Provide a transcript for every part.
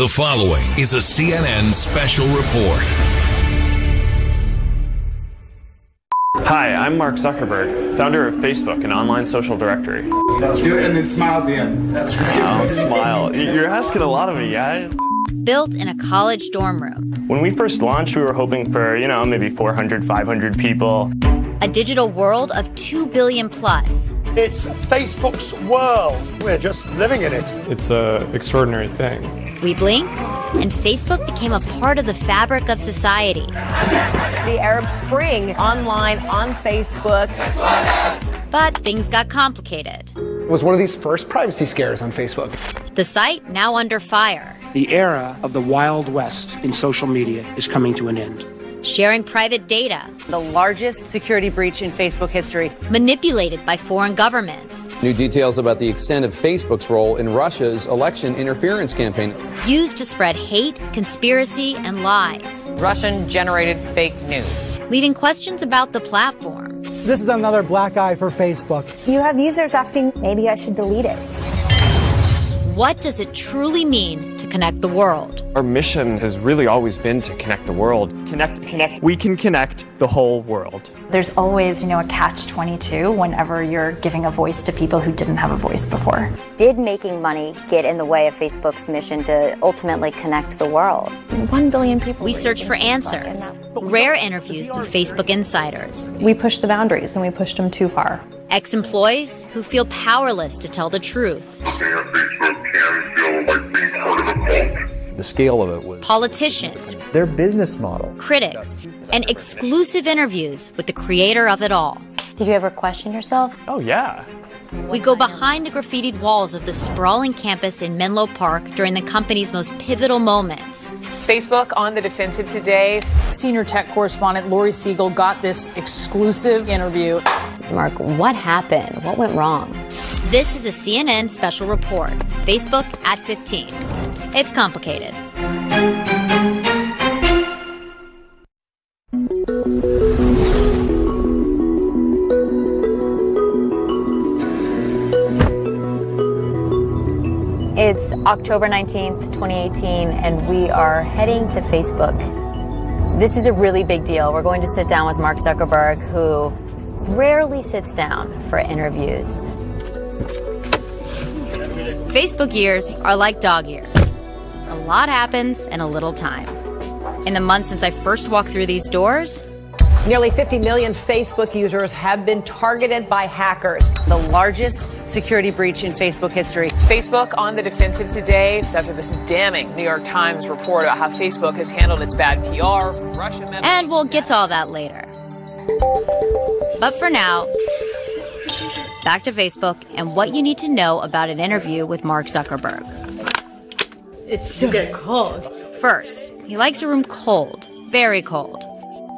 The following is a CNN special report. Hi, I'm Mark Zuckerberg, founder of Facebook, an online social directory. Do it and then smile at the end. I'll smile. You're asking a lot of me, guys. Built in a college dorm room. When we first launched, we were hoping for, maybe 400, 500 people. A digital world of 2 billion plus. It's Facebook's world. We're just living in it. It's an extraordinary thing. We blinked, and Facebook became a part of the fabric of society. The Arab Spring, online, on Facebook. But things got complicated. It was one of these first privacy scares on Facebook. The site now under fire. The era of the Wild West in social media is coming to an end. Sharing private data. The largest security breach in Facebook history. Manipulated by foreign governments. New details about the extent of Facebook's role in Russia's election interference campaign. Used to spread hate, conspiracy, and lies. Russian-generated fake news. Leading questions about the platform. This is another black eye for Facebook. You have users asking, maybe I should delete it. What does it truly mean to connect the world? Our mission has really always been to connect the world. Connect. We can connect the whole world. There's always, a catch-22 whenever you're giving a voice to people who didn't have a voice before. Did making money get in the way of Facebook's mission to ultimately connect the world? 1 billion people. We search for answers. Rare interviews with Facebook insiders. We pushed the boundaries and we pushed them too far. Ex-employees who feel powerless to tell the truth. The scale of it was... Politicians. Their business model. Critics. And exclusive interviews with the creator of it all. Did you ever question yourself? Oh, yeah. We go behind the graffitied walls of the sprawling campus in Menlo Park during the company's most pivotal moments. Facebook on the defensive today. Senior tech correspondent Lori Siegel got this exclusive interview. Mark, what happened? What went wrong? This is a CNN special report. Facebook at 15. It's complicated. It's October 19th, 2018, and we are heading to Facebook. This is a really big deal. We're going to sit down with Mark Zuckerberg, who rarely sits down for interviews. Facebook years are like dog years. A lot happens in a little time. In the months since I first walked through these doors, nearly 50 million Facebook users have been targeted by hackers. The largest security breach in Facebook history. Facebook on the defensive today after this damning New York Times report about how Facebook has handled its bad PR from Russian members. And we'll get to all that later. But for now, back to Facebook and what you need to know about an interview with Mark Zuckerberg. It's super cold. First, he likes a room cold, very cold.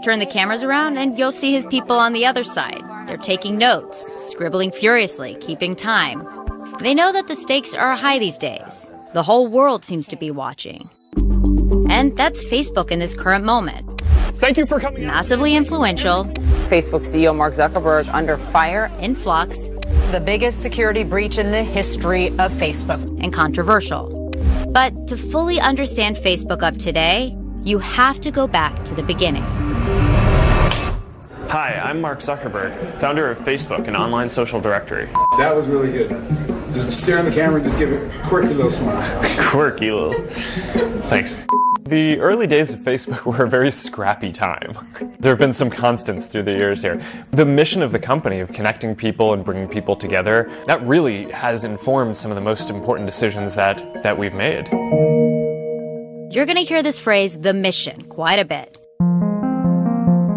Turn the cameras around and you'll see his people on the other side. They're taking notes, scribbling furiously, keeping time. They know that the stakes are high these days. The whole world seems to be watching. And that's Facebook in this current moment. Thank you for coming. Massively influential. Facebook CEO Mark Zuckerberg under fire. In flux. The biggest security breach in the history of Facebook. And controversial. But to fully understand Facebook of today, you have to go back to the beginning. Hi, I'm Mark Zuckerberg, founder of Facebook, an online social directory. That was really good. Just stare in the camera and just give it a quirky little smile. Quirky little. Thanks. The early days of Facebook were a very scrappy time. There have been some constants through the years here. The mission of the company of connecting people and bringing people together, that really has informed some of the most important decisions that we've made. You're going to hear this phrase, the mission, quite a bit.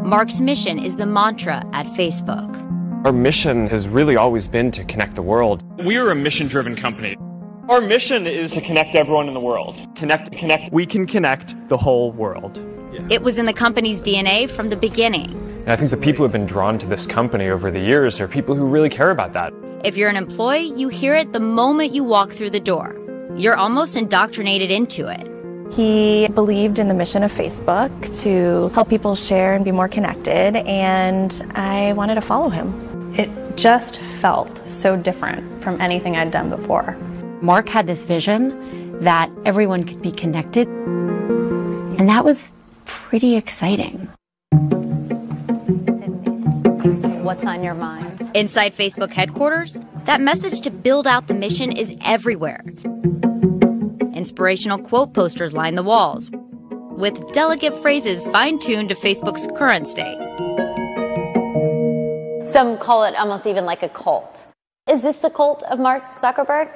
Mark's mission is the mantra at Facebook. Our mission has really always been to connect the world. We are a mission-driven company. Our mission is to connect everyone in the world. Connect. We can connect the whole world. It was in the company's DNA from the beginning. And I think the people who have been drawn to this company over the years are people who really care about that. If you're an employee, you hear it the moment you walk through the door. You're almost indoctrinated into it. He believed in the mission of Facebook to help people share and be more connected, and I wanted to follow him. It just felt so different from anything I'd done before. Mark had this vision that everyone could be connected. And that was pretty exciting. What's on your mind? Inside Facebook headquarters, that message to build out the mission is everywhere. Inspirational quote posters line the walls, with delicate phrases fine-tuned to Facebook's current state. Some call it almost even like a cult. Is this the cult of Mark Zuckerberg?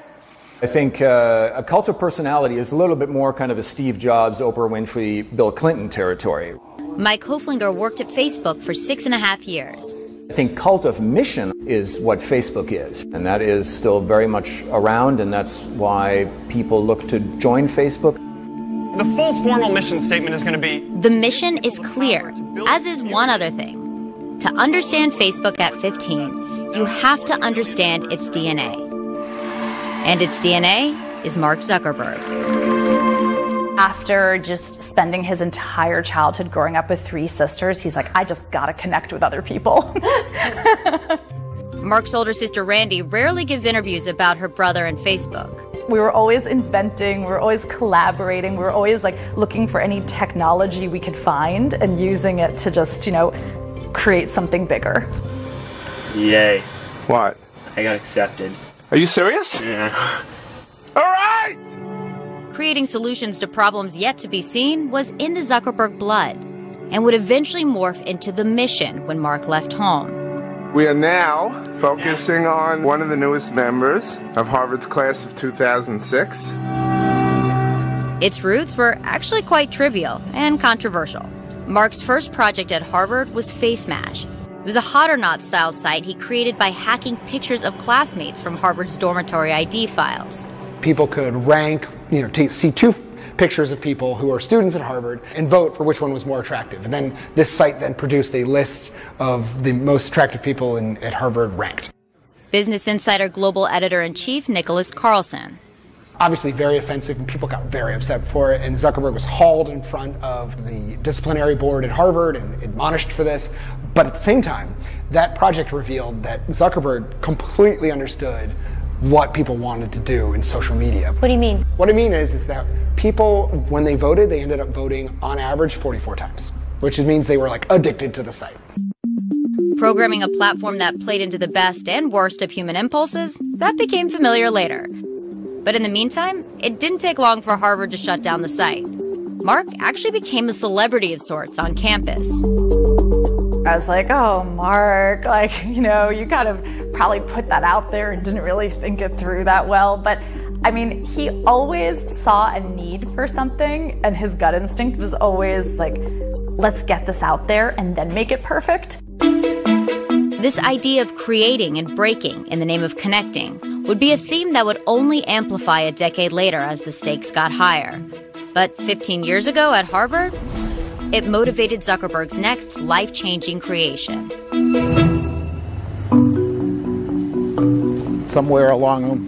I think a cult of personality is a little bit more kind of a Steve Jobs, Oprah Winfrey, Bill Clinton territory. Mike Hoflinger worked at Facebook for 6.5 years. I think cult of mission is what Facebook is, and that is still very much around, and that's why people look to join Facebook. The full formal mission statement is going to be... The mission is clear, as is one other thing. To understand Facebook at 15, you have to understand its DNA. And its DNA is Mark Zuckerberg. After just spending his entire childhood growing up with 3 sisters, he's like, I just gotta connect with other people. Mark's older sister Randy rarely gives interviews about her brother and Facebook. We were always inventing, we were always collaborating, we were always like looking for any technology we could find and using it to just, create something bigger. Yay. What? I got accepted. Are you serious? Yeah. All right! Creating solutions to problems yet to be seen was in the Zuckerberg blood and would eventually morph into the mission when Mark left home. We are now focusing on one of the newest members of Harvard's class of 2006. Its roots were actually quite trivial and controversial. Mark's first project at Harvard was FaceMash. It was a Hot or Not style site he created by hacking pictures of classmates from Harvard's dormitory ID files. People could rank, to see 2 pictures of people who are students at Harvard and vote for which one was more attractive. And then this site then produced a list of the most attractive people at Harvard ranked. Business Insider Global Editor-in-Chief Nicholas Carlson. Obviously very offensive, and people got very upset for it, and Zuckerberg was hauled in front of the disciplinary board at Harvard and admonished for this. But at the same time, that project revealed that Zuckerberg completely understood what people wanted to do in social media. What do you mean? What I mean is that people, when they voted, they ended up voting on average 44 times, which means they were addicted to the site. Programming a platform that played into the best and worst of human impulses, that became familiar later. But in the meantime, it didn't take long for Harvard to shut down the site. Mark actually became a celebrity of sorts on campus. I was like, oh, Mark, you kind of probably put that out there and didn't really think it through that well. But I mean, he always saw a need for something, and his gut instinct was always like, let's get this out there and then make it perfect. This idea of creating and breaking in the name of connecting would be a theme that would only amplify a decade later as the stakes got higher. But 15 years ago at Harvard, it motivated Zuckerberg's next life-changing creation. Somewhere along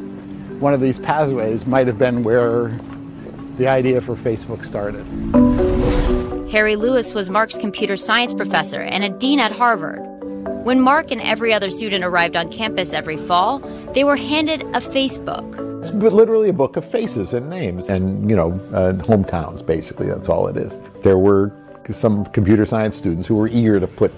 one of these pathways might have been where the idea for Facebook started. Harry Lewis was Mark's computer science professor and a dean at Harvard. When Mark and every other student arrived on campus every fall, they were handed a Facebook. It's literally a book of faces and names and, hometowns, basically. That's all it is. There were some computer science students who were eager to put,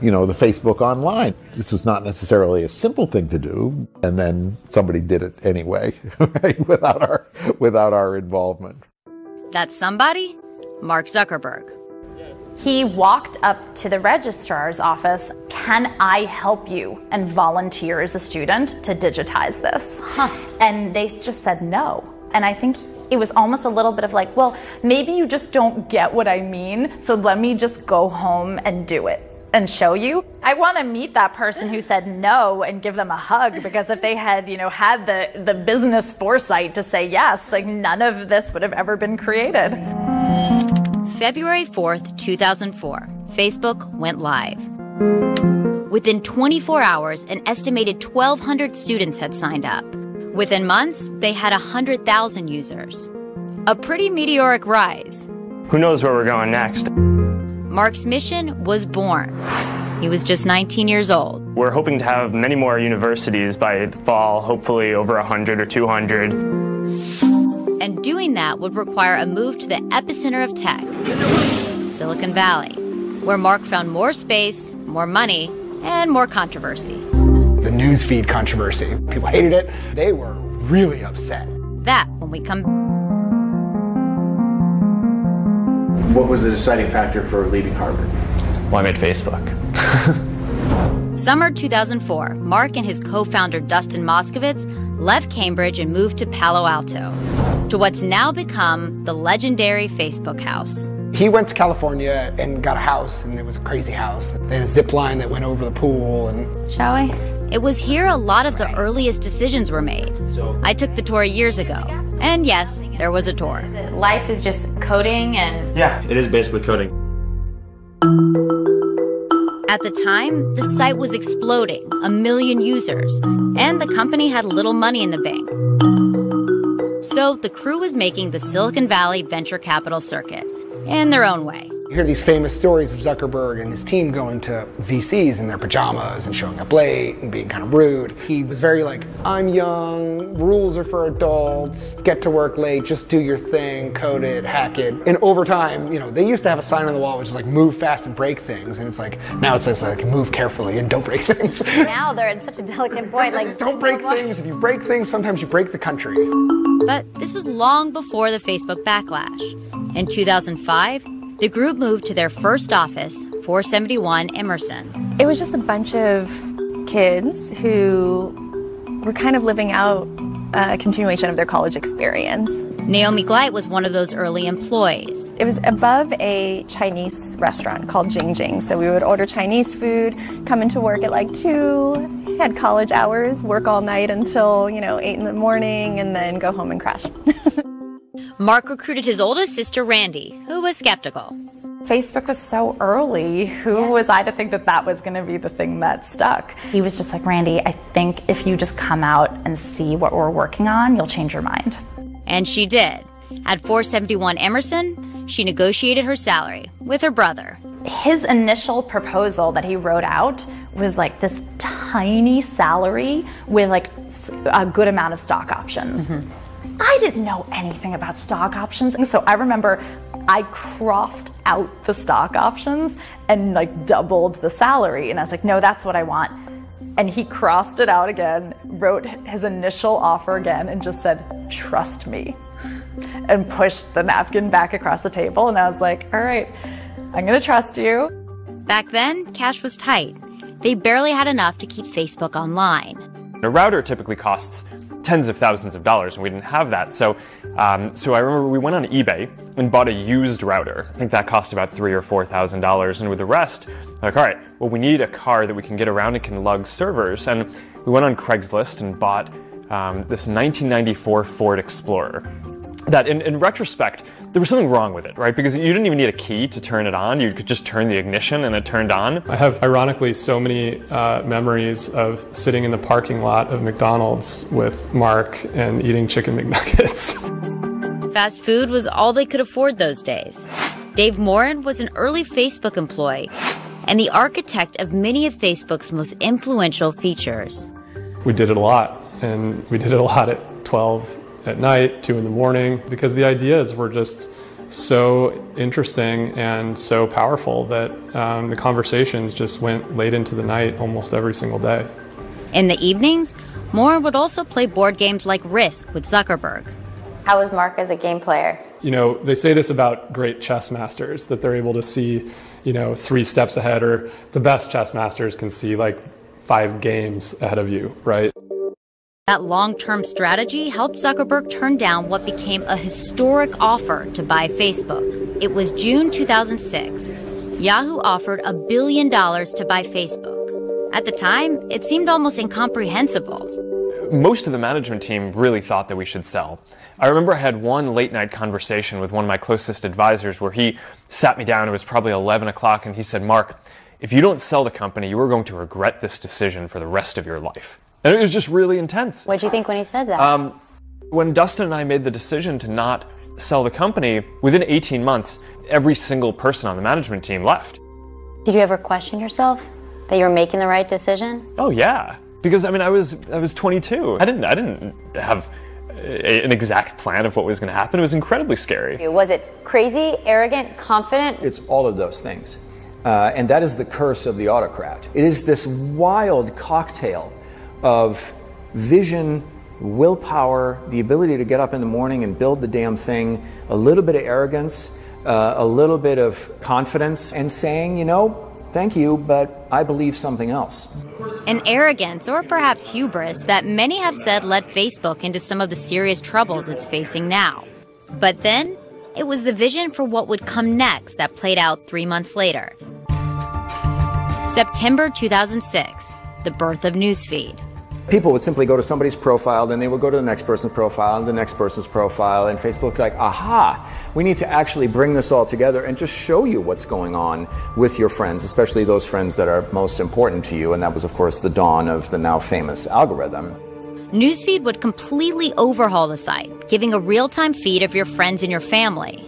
the Facebook online. This was not necessarily a simple thing to do, and then somebody did it anyway, right? without our involvement. That somebody? Mark Zuckerberg. He walked up to the registrar's office, can I help you, and volunteer as a student to digitize this? And they just said no. And I think it was almost a little bit of like, well, maybe you just don't get what I mean, so let me just go home and do it and show you. I want to meet that person who said no and give them a hug, because if they had, had the business foresight to say yes, none of this would have ever been created. February 4th, 2004, Facebook went live. Within 24 hours, an estimated 1,200 students had signed up. Within months, they had 100,000 users. A pretty meteoric rise. Who knows where we're going next? Mark's mission was born. He was just 19 years old. We're hoping to have many more universities by the fall, hopefully over 100 or 200. And doing that would require a move to the epicenter of tech, Silicon Valley, where Mark found more space, more money, and more controversy. The newsfeed controversy. People hated it. They were really upset. That when we come. What was the deciding factor for leaving Harvard? Well, I made Facebook. Summer 2004, Mark and his co-founder Dustin Moskovitz left Cambridge and moved to Palo Alto, to what's now become the legendary Facebook house. He went to California and got a house, and it was a crazy house. They had a zip line that went over the pool. And shall we? It was here a lot of the earliest decisions were made. I took the tour years ago. And yes, there was a tour. Life is just coding and... Yeah, it is basically coding. At the time, the site was exploding, 1 million users, and the company had little money in the bank. So the crew was making the Silicon Valley venture capital circuit in their own way. You hear these famous stories of Zuckerberg and his team going to VCs in their pajamas and showing up late and being kind of rude. He was very like, I'm young, rules are for adults, get to work late, just do your thing, code it, hack it. And over time, you know, they used to have a sign on the wall which is like, move fast and break things. And it's like, now it says like, move carefully and don't break things. Now they're at such a delicate point, like... Don't break things. If you break things, sometimes you break the country. But this was long before the Facebook backlash. In 2005, the group moved to their first office, 471 Emerson. It was just a bunch of kids who were kind of living out a continuation of their college experience. Naomi Gleit was one of those early employees. It was above a Chinese restaurant called Jing Jing. So we would order Chinese food, come into work at like 2, had college hours, work all night until, 8 in the morning, and then go home and crash. Mark recruited his oldest sister, Randy, who was skeptical. Facebook was so early. Who was I to think that that was going to be the thing that stuck? He was just like, Randy, I think if you just come out and see what we're working on, you'll change your mind. And she did. At 471 Emerson, she negotiated her salary with her brother. His initial proposal that he wrote out was like this tiny salary with like a good amount of stock options. Mm-hmm. I didn't know anything about stock options. And so I remember I crossed out the stock options and like doubled the salary. And I was like, no, that's what I want. And he crossed it out again, wrote his initial offer again, and just said, trust me, and pushed the napkin back across the table. And I was like, all right, I'm going to trust you. Back then, cash was tight. They barely had enough to keep Facebook online. A router typically costs tens of thousands of dollars, and we didn't have that. So I remember we went on eBay and bought a used router. I think that cost about $3,000 or $4,000. And with the rest, like, all right, well, we need a car that we can get around and can lug servers. And we went on Craigslist and bought this 1994 Ford Explorer. That, in retrospect, there was something wrong with it, right? Because you didn't even need a key to turn it on. You could just turn the ignition and it turned on. I have, ironically, so many memories of sitting in the parking lot of McDonald's with Mark and eating chicken McNuggets. Fast food was all they could afford those days. Dave Morin was an early Facebook employee and the architect of many of Facebook's most influential features. We did it a lot, and we did it a lot at 12 at night, 2 in the morning, because the ideas were just so interesting and so powerful that the conversations just went late into the night almost every single day. In the evenings, Morin would also play board games like Risk with Zuckerberg. How was Mark as a game player? They say this about great chess masters, that they're able to see, 3 steps ahead, or the best chess masters can see like 5 games ahead of you, right? That long-term strategy helped Zuckerberg turn down what became a historic offer to buy Facebook. It was June 2006. Yahoo offered $1 billion to buy Facebook. At the time, it seemed almost incomprehensible. Most of the management team really thought that we should sell. I remember I had one late-night conversation with one of my closest advisors where he sat me down. It was probably 11 o'clock, and he said, Mark, if you don't sell the company, you are going to regret this decision for the rest of your life. And it was just really intense. What did you think when he said that? When Dustin and I made the decision to not sell the company, within 18 months, every single person on the management team left. Did you ever question yourself that you were making the right decision? Oh yeah, because I was 22. I didn't have an exact plan of what was going to happen. It was incredibly scary. Was it crazy, arrogant, confident? It's all of those things. And that is the curse of the autocrat. It is this wild cocktail of vision, willpower, the ability to get up in the morning and build the damn thing, a little bit of arrogance, a little bit of confidence, and saying, you know, thank you, but I believe something else. An arrogance, or perhaps hubris, that many have said led Facebook into some of the serious troubles it's facing now. But then, it was the vision for what would come next that played out 3 months later. September 2006, the birth of Newsfeed. People would simply go to somebody's profile, then they would go to the next person's profile, and the next person's profile, and Facebook's like, aha, we need to actually bring this all together and just show you what's going on with your friends, especially those friends that are most important to you, and that was, of course, the dawn of the now famous algorithm. Newsfeed would completely overhaul the site, giving a real-time feed of your friends and your family.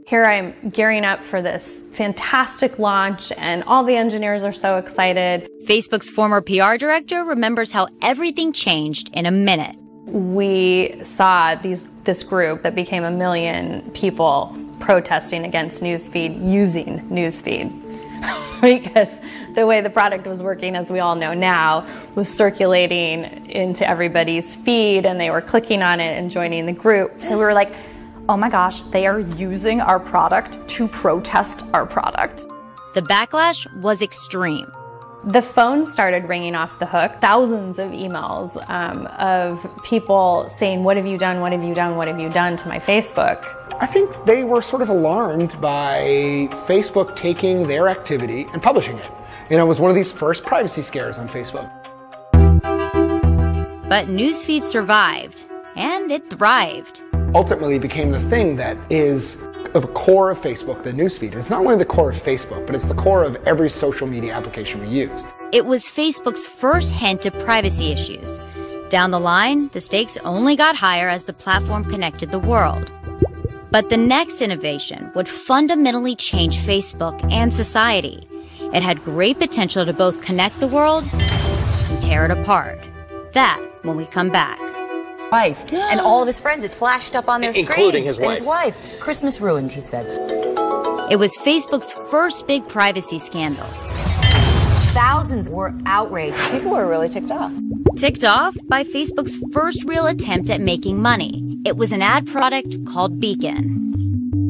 Here I'm gearing up for this fantastic launch, and all the engineers are so excited. Facebook's former PR director remembers how everything changed in a minute. We saw this group that became 1 million people protesting against Newsfeed, using Newsfeed. Because the way the product was working, as we all know now, was circulating into everybody's feed, and they were clicking on it and joining the group. So we were like, oh my gosh, they are using our product to protest our product. The backlash was extreme. The phone started ringing off the hook, thousands of emails of people saying, what have you done, what have you done, what have you done to my Facebook? I think they were sort of alarmed by Facebook taking their activity and publishing it. You know, it was one of these first privacy scares on Facebook. But Newsfeed survived, and it thrived. Ultimately became the thing that is a core of Facebook, the Newsfeed. It's not only the core of Facebook, but it's the core of every social media application we use. It was Facebook's first hint of privacy issues. Down the line, the stakes only got higher as the platform connected the world. But the next innovation would fundamentally change Facebook and society. It had great potential to both connect the world and tear it apart. That when we come back. Wife and all of his friends, it flashed up on their screens. Including his wife. And his wife. Christmas ruined, he said. It was Facebook's first big privacy scandal. Thousands were outraged. People were really ticked off. Ticked off by Facebook's first real attempt at making money. It was an ad product called Beacon.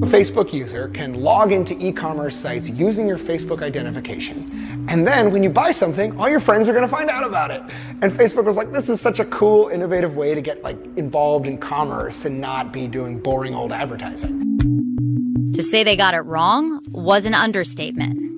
A Facebook user can log into e-commerce sites using your Facebook identification. And then when you buy something, all your friends are going to find out about it. And Facebook was like, this is such a cool, innovative way to get involved in commerce and not be doing boring old advertising. To say they got it wrong was an understatement.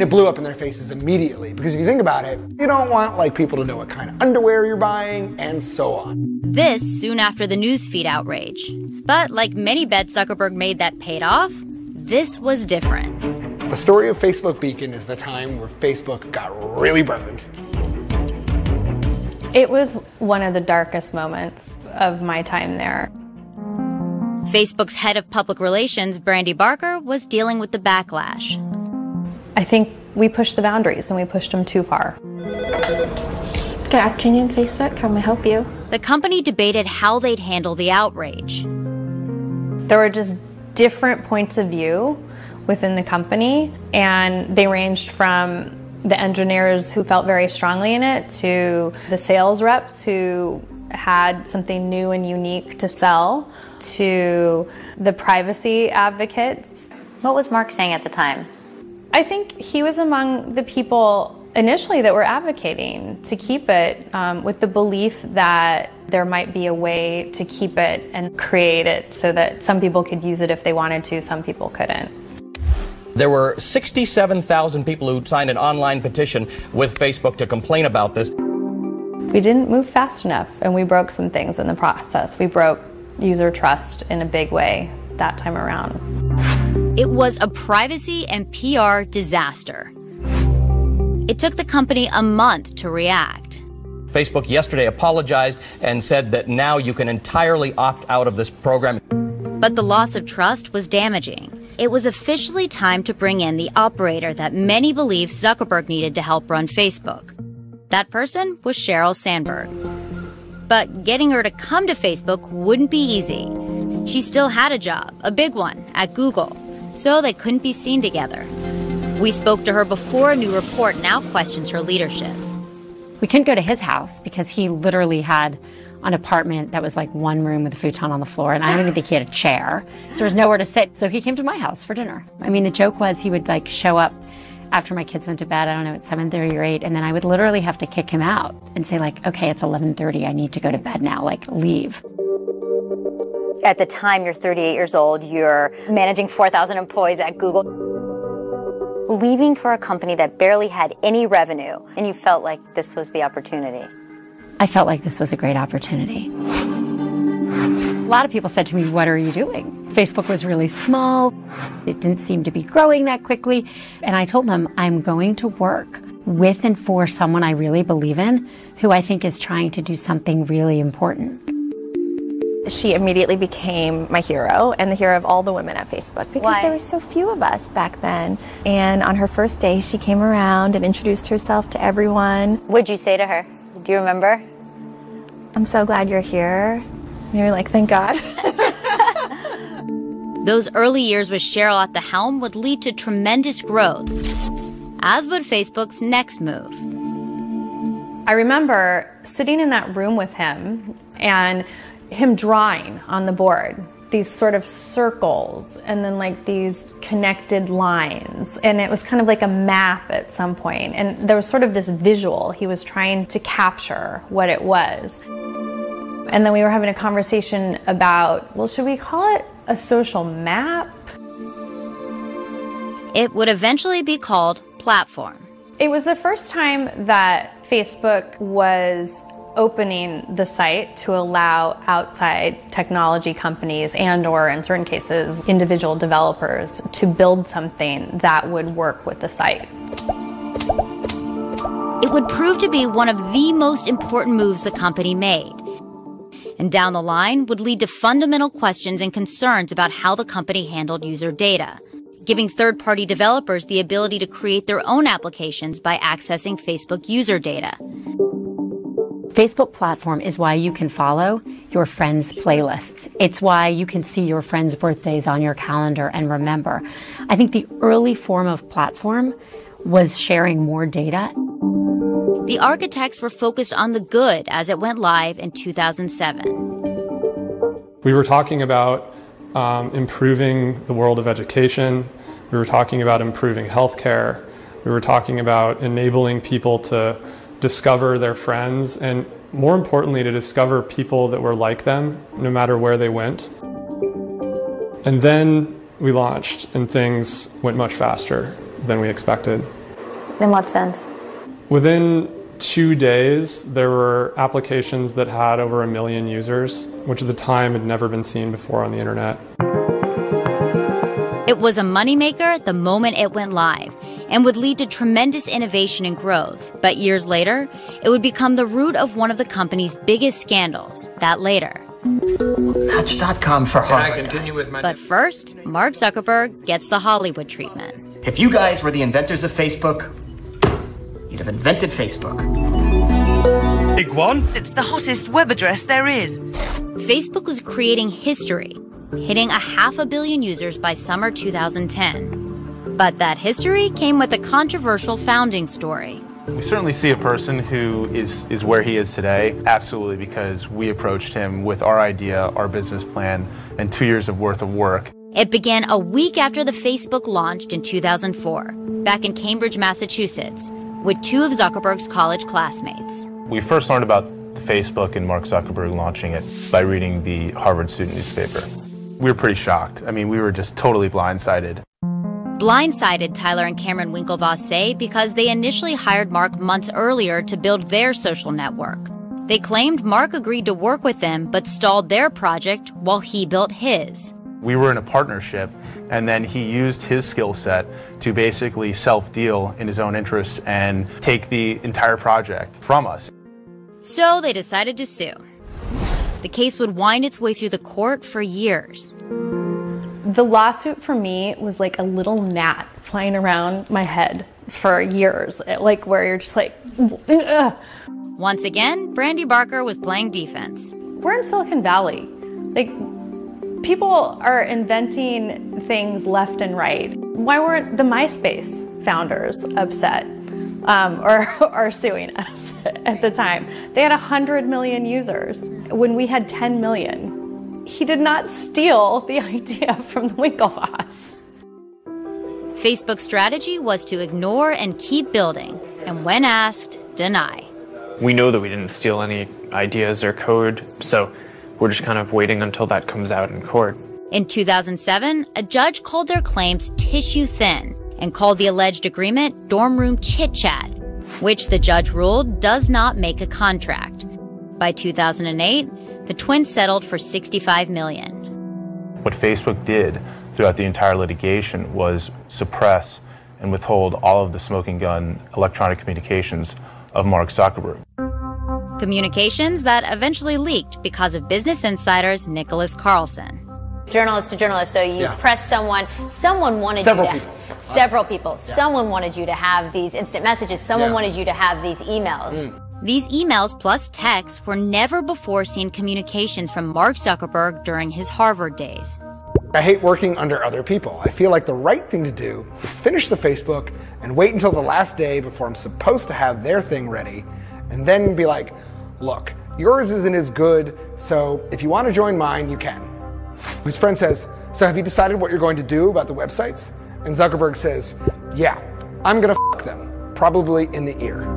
It blew up in their faces immediately, because if you think about it, you don't want people to know what kind of underwear you're buying, and so on. This soon after the Newsfeed outrage. But like many bets Zuckerberg made that paid off, this was different. The story of Facebook Beacon is the time where Facebook got really burned. It was one of the darkest moments of my time there. Facebook's head of public relations, Brandy Barker, was dealing with the backlash. I think we pushed the boundaries, and we pushed them too far. Good afternoon, Facebook. How may I help you? The company debated how they'd handle the outrage. There were just different points of view within the company, and they ranged from the engineers who felt very strongly in it to the sales reps who had something new and unique to sell to the privacy advocates. What was Mark saying at the time? I think he was among the people initially that were advocating to keep it with the belief that there might be a way to keep it and create it so that some people could use it if they wanted to, some people couldn't. There were 67,000 people who signed an online petition with Facebook to complain about this. We didn't move fast enough, and we broke some things in the process. We broke user trust in a big way that time around. It was a privacy and PR disaster. It took the company a month to react. Facebook yesterday apologized and said that now you can entirely opt out of this program. But the loss of trust was damaging. It was officially time to bring in the operator that many believed Zuckerberg needed to help run Facebook. That person was Sheryl Sandberg. But getting her to come to Facebook wouldn't be easy. She still had a job, a big one, at Google, so they couldn't be seen together. We spoke to her before a new report now questions her leadership. We couldn't go to his house because he literally had an apartment that was like one room with a futon on the floor, and I don't even think he had a chair, so there was nowhere to sit. So he came to my house for dinner. I mean, the joke was he would like show up after my kids went to bed, I don't know, at 7:30 or 8, and then I would literally have to kick him out and say like, okay, it's 11:30, I need to go to bed now, like leave. At the time, you're 38 years old, you're managing 4,000 employees at Google, leaving for a company that barely had any revenue, and you felt like this was the opportunity. I felt like this was a great opportunity. A lot of people said to me, what are you doing? Facebook was really small. It didn't seem to be growing that quickly. And I told them, I'm going to work with and for someone I really believe in, who I think is trying to do something really important. She immediately became my hero and the hero of all the women at Facebook because Why? there were so few of us back then. And on her first day, she came around and introduced herself to everyone. What'd you say to her? Do you remember? I'm so glad you're here. And you're like, thank God. Those early years with Sheryl at the helm would lead to tremendous growth, as would Facebook's next move. I remember sitting in that room with him and him drawing on the board these sort of circles and then like these connected lines, and it was kind of like a map at some point, and there was sort of this visual he was trying to capture what it was. And then we were having a conversation about, well, should we call it a social map? It would eventually be called Platform. It was the first time that Facebook was opening the site to allow outside technology companies and or in certain cases individual developers to build something that would work with the site. It would prove to be one of the most important moves the company made, and down the line would lead to fundamental questions and concerns about how the company handled user data, giving third-party developers the ability to create their own applications by accessing Facebook user data. Facebook Platform is why you can follow your friends' playlists. It's why you can see your friends' birthdays on your calendar and remember. I think the early form of Platform was sharing more data. The architects were focused on the good as it went live in 2007. We were talking about improving the world of education. We were talking about improving healthcare. We were talking about enabling people to discover their friends, and more importantly, to discover people that were like them, no matter where they went. And then we launched, and things went much faster than we expected. In what sense? Within 2 days, there were applications that had over 1 million users, which at the time had never been seen before on the internet. It was a moneymaker the moment it went live and would lead to tremendous innovation and growth. But years later, it would become the root of one of the company's biggest scandals. That later. Match.com for Harvard. But first, Mark Zuckerberg gets the Hollywood treatment. If you guys were the inventors of Facebook, you'd have invented Facebook. Big one? It's the hottest web address there is. Facebook was creating history, hitting 500 million users by summer 2010. But that history came with a controversial founding story. We certainly see a person who is where he is today, absolutely, because we approached him with our idea, our business plan, and 2 years of worth of work. It began a week after the Facebook launched in 2004, back in Cambridge, Massachusetts, with 2 of Zuckerberg's college classmates. We first learned about the Facebook and Mark Zuckerberg launching it by reading the Harvard student newspaper. We were pretty shocked. I mean, we were just totally blindsided. Blindsided, Tyler and Cameron Winklevoss say, because they initially hired Mark months earlier to build their social network. They claimed Mark agreed to work with them, but stalled their project while he built his. We were in a partnership, and then he used his skill set to basically self-deal in his own interests and take the entire project from us. So they decided to sue. The case would wind its way through the court for years. The lawsuit for me was like a little gnat flying around my head for years, like where you're just like, ugh. Once again, Brandy Barker was playing defense. We're in Silicon Valley. Like, people are inventing things left and right. Why weren't the MySpace founders upset or suing us at the time? They had 100 million users when we had 10 million. He did not steal the idea from the Winklevoss. Facebook's strategy was to ignore and keep building, and when asked, deny. We know that we didn't steal any ideas or code, so we're just kind of waiting until that comes out in court. In 2007, a judge called their claims tissue thin and called the alleged agreement dorm room chit-chat, which the judge ruled does not make a contract. By 2008, the twins settled for $65 million. What Facebook did throughout the entire litigation was suppress and withhold all of the smoking gun electronic communications of Mark Zuckerberg. Communications that eventually leaked because of Business Insider's Nicholas Carlson. Journalist to journalist, so you press someone wanted Several you to... people. Several people. Someone wanted you to have these instant messages. Someone wanted you to have these emails. These emails plus texts were never before seen communications from Mark Zuckerberg during his Harvard days. I hate working under other people. I feel like the right thing to do is finish the Facebook and wait until the last day before I'm supposed to have their thing ready, and then be like, look, yours isn't as good, so if you want to join mine, you can. His friend says, so have you decided what you're going to do about the websites? And Zuckerberg says, yeah, I'm going to f them, probably in the ear.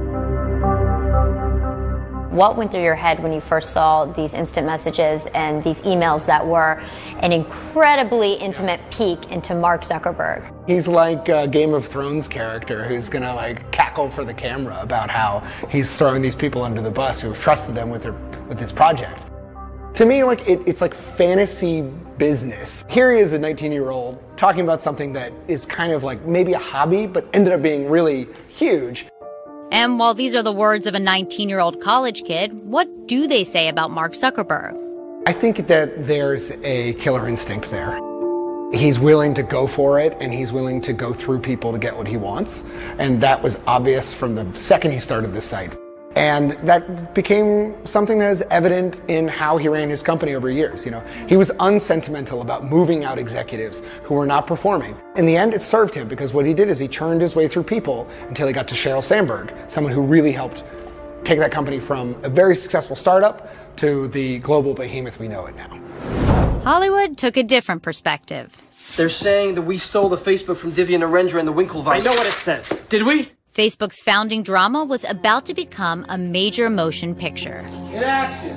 What went through your head when you first saw these instant messages and these emails that were an incredibly intimate peek into Mark Zuckerberg? He's like a Game of Thrones character who's gonna like cackle for the camera about how he's throwing these people under the bus who have trusted them with his project. To me, like it's like fantasy business. Here he is, a 19-year-old, talking about something that is kind of like maybe a hobby, but ended up being really huge. And while these are the words of a 19-year-old college kid, what do they say about Mark Zuckerberg? I think that there's a killer instinct there. He's willing to go for it, and he's willing to go through people to get what he wants. And that was obvious from the second he started this site. And that became something that is evident in how he ran his company over years. You know, he was unsentimental about moving out executives who were not performing. In the end, it served him because what he did is he churned his way through people until he got to Sheryl Sandberg, someone who really helped take that company from a very successful startup to the global behemoth we know it now. Hollywood took a different perspective. They're saying that we stole the Facebook from Divya Narendra and the Winklevoss. I know what it says. Did we? Facebook's founding drama was about to become a major motion picture. In action!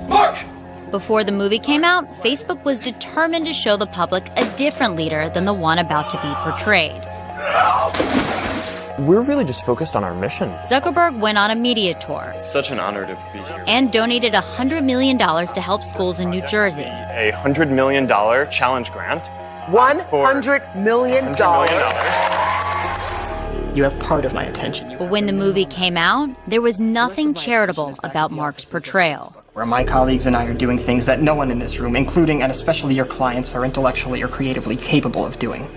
March! Before the movie came out, Facebook was determined to show the public a different leader than the one about to be portrayed. We're really just focused on our mission. Zuckerberg went on a media tour. It's such an honor to be here. And donated $100 million to help schools in New Jersey. A $100 million challenge grant. $100 million? You have part of my attention. But when the movie came out, there was nothing charitable about Mark's portrayal. Where my colleagues and I are doing things that no one in this room, including and especially your clients, are intellectually or creatively capable of doing.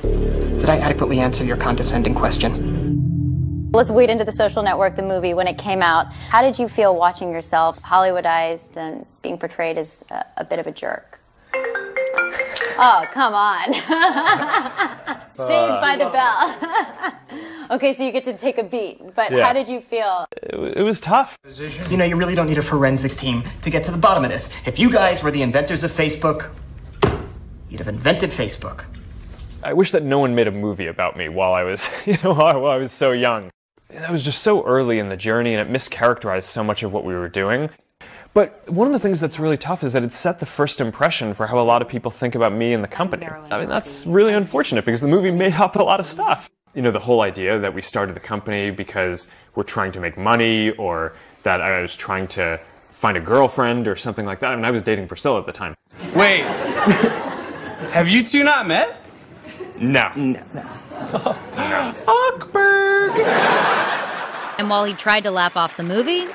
Did I adequately answer your condescending question? Let's wade into The Social Network, the movie, when it came out. How did you feel watching yourself Hollywoodized and being portrayed as a bit of a jerk? Oh, come on. Saved by the bell. Okay, so you get to take a beat, but how did you feel? It was tough. You know, you really don't need a forensics team to get to the bottom of this. If you guys were the inventors of Facebook, you'd have invented Facebook. I wish that no one made a movie about me while I was, while I was so young. That was just so early in the journey, and it mischaracterized so much of what we were doing. But one of the things that's really tough is that it set the first impression for how a lot of people think about me and the company. I mean, that's really unfortunate because the movie made up a lot of stuff. You know, the whole idea that we started the company because we're trying to make money, or that I was trying to find a girlfriend or something like that. I mean, I was dating Priscilla at the time. Wait, have you two not met? No. No. Awkward! And while he tried to laugh off the movie,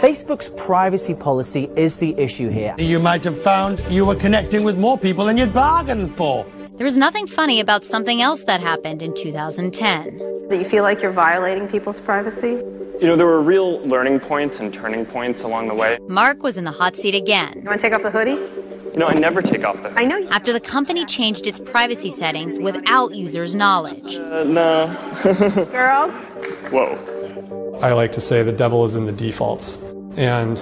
Facebook's privacy policy is the issue here. You might have found you were connecting with more people than you'd bargained for. There was nothing funny about something else that happened in 2010. Do you feel like you're violating people's privacy? You know, there were real learning points and turning points along the way. Mark was in the hot seat again. You want to take off the hoodie? You know, I never take off the hoodie. I know. After the company changed its privacy settings without users' knowledge. No. Girls? Whoa. I like to say the devil is in the defaults. And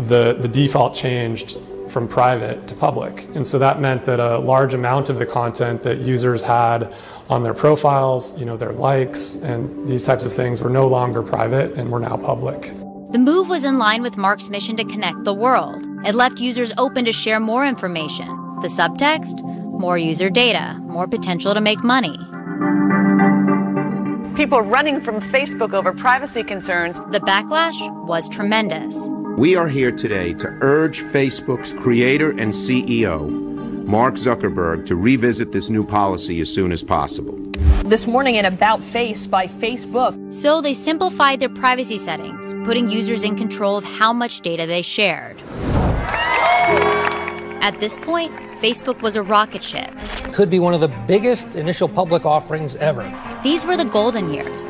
the default changed from private to public. And so that meant that a large amount of the content that users had on their profiles, you know, their likes and these types of things were no longer private and were now public. The move was in line with Mark's mission to connect the world. It left users open to share more information. The subtext? More user data, more potential to make money. People running from Facebook over privacy concerns. The backlash was tremendous. We are here today to urge Facebook's creator and CEO, Mark Zuckerberg, to revisit this new policy as soon as possible. This morning in About Face by Facebook. So they simplified their privacy settings, putting users in control of how much data they shared. At this point, Facebook was a rocket ship. Could be one of the biggest initial public offerings ever. These were the golden years.